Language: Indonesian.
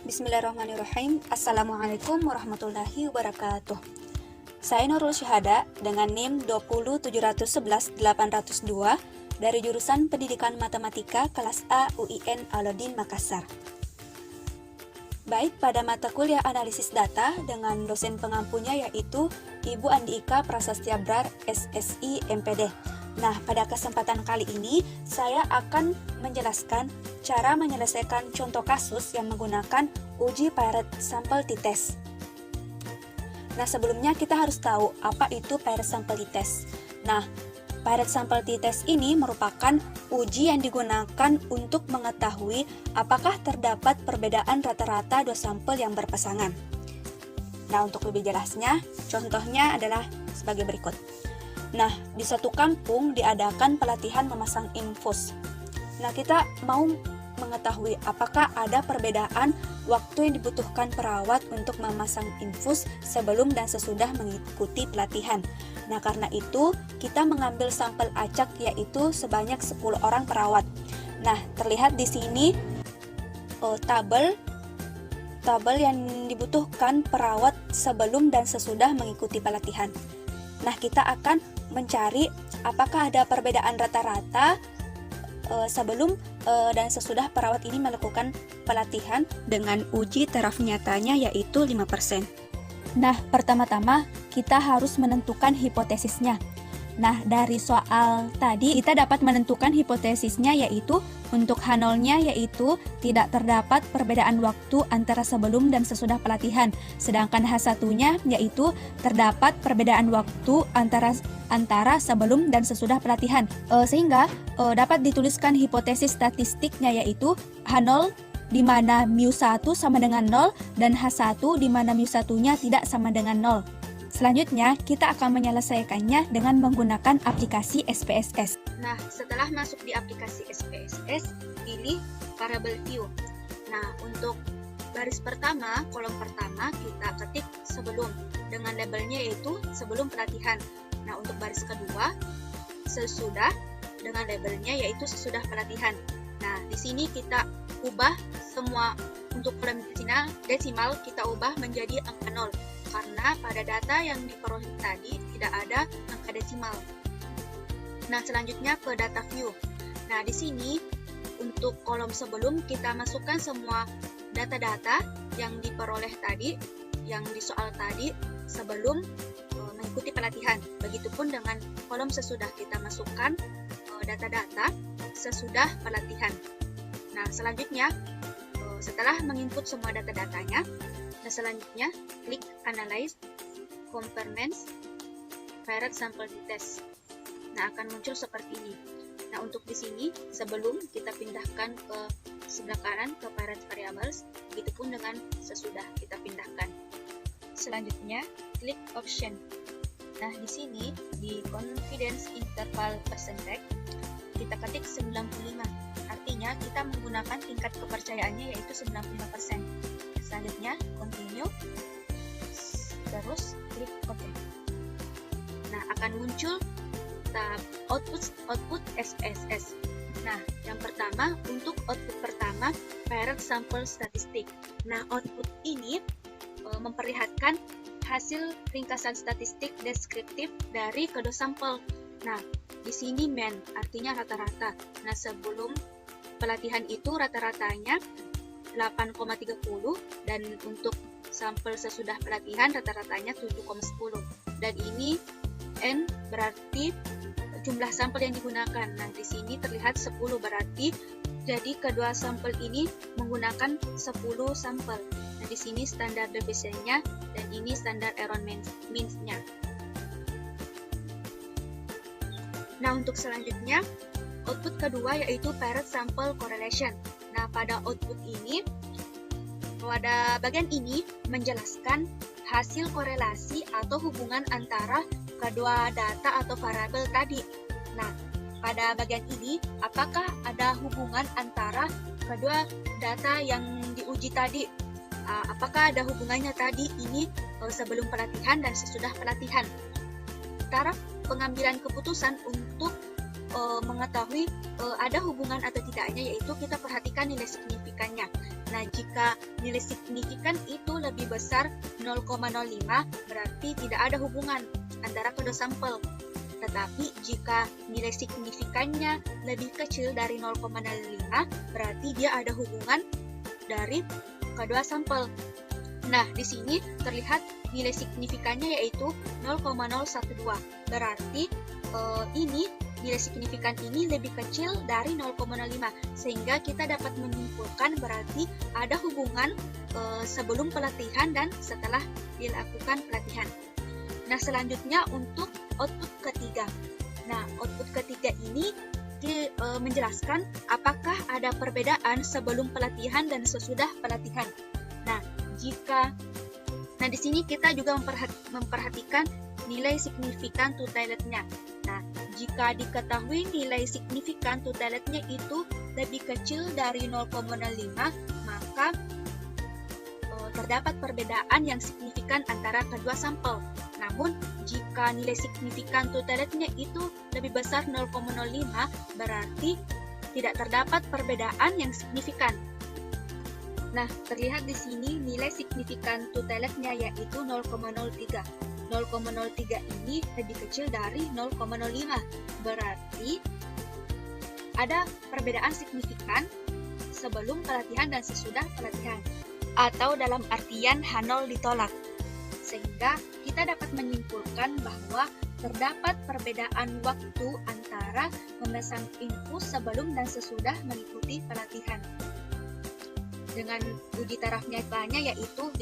Bismillahirrahmanirrahim. Assalamualaikum warahmatullahi wabarakatuh. Saya Nurul Syahada dengan NIM 20711-802 dari jurusan Pendidikan Matematika kelas A UIN Alauddin Makassar. Baik, pada mata kuliah analisis data dengan dosen pengampunya yaitu Ibu Andika Prasastya Brar, SSI MPD. Nah, pada kesempatan kali ini saya akan menjelaskan cara menyelesaikan contoh kasus yang menggunakan uji Paired Sample T-Test. Nah, sebelumnya kita harus tahu apa itu Paired Sample T-Test. Nah, Paired Sample T-Test ini merupakan uji yang digunakan untuk mengetahui apakah terdapat perbedaan rata-rata dua sampel yang berpasangan. Nah, untuk lebih jelasnya, contohnya adalah sebagai berikut. Nah, di suatu kampung diadakan pelatihan memasang infus. Nah, kita mau mengetahui apakah ada perbedaan waktu yang dibutuhkan perawat untuk memasang infus sebelum dan sesudah mengikuti pelatihan. Nah, karena itu kita mengambil sampel acak yaitu sebanyak 10 orang perawat. Nah, terlihat di sini tabel yang dibutuhkan perawat sebelum dan sesudah mengikuti pelatihan. Nah, kita akan mencari apakah ada perbedaan rata-rata sebelum dan sesudah perawat ini melakukan pelatihan dengan uji taraf nyatanya yaitu 5%. Nah, pertama-tama kita harus menentukan hipotesisnya. Nah, dari soal tadi kita dapat menentukan hipotesisnya yaitu untuk H0-nya yaitu tidak terdapat perbedaan waktu antara sebelum dan sesudah pelatihan. Sedangkan H1-nya yaitu terdapat perbedaan waktu antara sebelum dan sesudah pelatihan. Sehingga dapat dituliskan hipotesis statistiknya yaitu H0 di mana mu1 sama dengan 0 dan H1 di mana mu1-nya tidak sama dengan 0. Selanjutnya, kita akan menyelesaikannya dengan menggunakan aplikasi SPSS. Nah, setelah masuk di aplikasi SPSS, pilih variable view. Nah, untuk baris pertama, kolom pertama, kita ketik sebelum dengan labelnya yaitu sebelum pelatihan. Nah, untuk baris kedua, sesudah dengan labelnya yaitu sesudah pelatihan. Nah, di sini kita ubah semua untuk kolom desimal kita ubah menjadi angka 0. Karena pada data yang diperoleh tadi tidak ada angka desimal. Nah, selanjutnya ke data view. Nah, di sini untuk kolom sebelum kita masukkan semua data-data yang diperoleh tadi, yang di soal tadi sebelum mengikuti pelatihan. Begitupun dengan kolom sesudah kita masukkan data-data sesudah pelatihan. Nah, selanjutnya setelah menginput semua data-datanya, selanjutnya klik Analyze Compartments Paired Sample T-Test. Nah, akan muncul seperti ini. Nah, untuk di sini sebelum kita pindahkan ke sebelah kanan ke Paired Variables, begitupun dengan sesudah kita pindahkan. Selanjutnya klik Option. Nah, di sini di Confidence Interval Percentage kita ketik 95. Artinya kita menggunakan tingkat kepercayaannya yaitu 95%. Selanjutnya continue, terus klik OK. Nah, akan muncul tab output SPSS. Nah, yang pertama untuk output pertama Paired Sample Statistic. Nah, output ini memperlihatkan hasil ringkasan statistik deskriptif dari kedua sampel. Nah, di sini mean artinya rata-rata. Nah, sebelum pelatihan itu rata-ratanya 8,30 dan untuk sampel sesudah pelatihan rata-ratanya 7,10 dan ini N berarti jumlah sampel yang digunakan. Nah, di sini terlihat 10 berarti jadi kedua sampel ini menggunakan 10 sampel. Nah, di sini standar deviation-nya dan ini standar error means-nya. Nah, untuk selanjutnya output kedua yaitu Paired Sample Correlation. Nah, pada output ini, pada bagian ini menjelaskan hasil korelasi atau hubungan antara kedua data atau variabel tadi. Nah, pada bagian ini, apakah ada hubungan antara kedua data yang diuji tadi? Apakah ada hubungannya tadi ini sebelum pelatihan dan sesudah pelatihan? Taraf pengambilan keputusan untuk mengetahui ada hubungan atau tidaknya, yaitu kita perhatikan nilai signifikannya. Nah, jika nilai signifikan itu lebih besar 0,05, berarti tidak ada hubungan antara kedua sampel. Tetapi jika nilai signifikannya lebih kecil dari 0,05, berarti dia ada hubungan dari kedua sampel. Nah, di sini terlihat nilai signifikannya yaitu 0,012. Berarti ini nilai signifikan ini lebih kecil dari 0,05, sehingga kita dapat menyimpulkan berarti ada hubungan sebelum pelatihan dan setelah dilakukan pelatihan. Nah, selanjutnya untuk output ketiga. Nah, output ketiga ini menjelaskan apakah ada perbedaan sebelum pelatihan dan sesudah pelatihan. Nah, di sini kita juga memperhatikan nilai signifikan totality-nya. Nah, jika diketahui nilai signifikan totality-nya itu lebih kecil dari 0,05, maka terdapat perbedaan yang signifikan antara kedua sampel. Namun, jika nilai signifikan totality-nya itu lebih besar 0,05, berarti tidak terdapat perbedaan yang signifikan. Nah, terlihat di sini nilai signifikan totality-nya yaitu 0,03. 0,03 ini lebih kecil dari 0,05. Berarti ada perbedaan signifikan sebelum pelatihan dan sesudah pelatihan, atau dalam artian H0 ditolak. Sehingga kita dapat menyimpulkan bahwa terdapat perbedaan waktu antara memesan infus sebelum dan sesudah mengikuti pelatihan. Dengan uji taraf nyatanya yaitu 5%.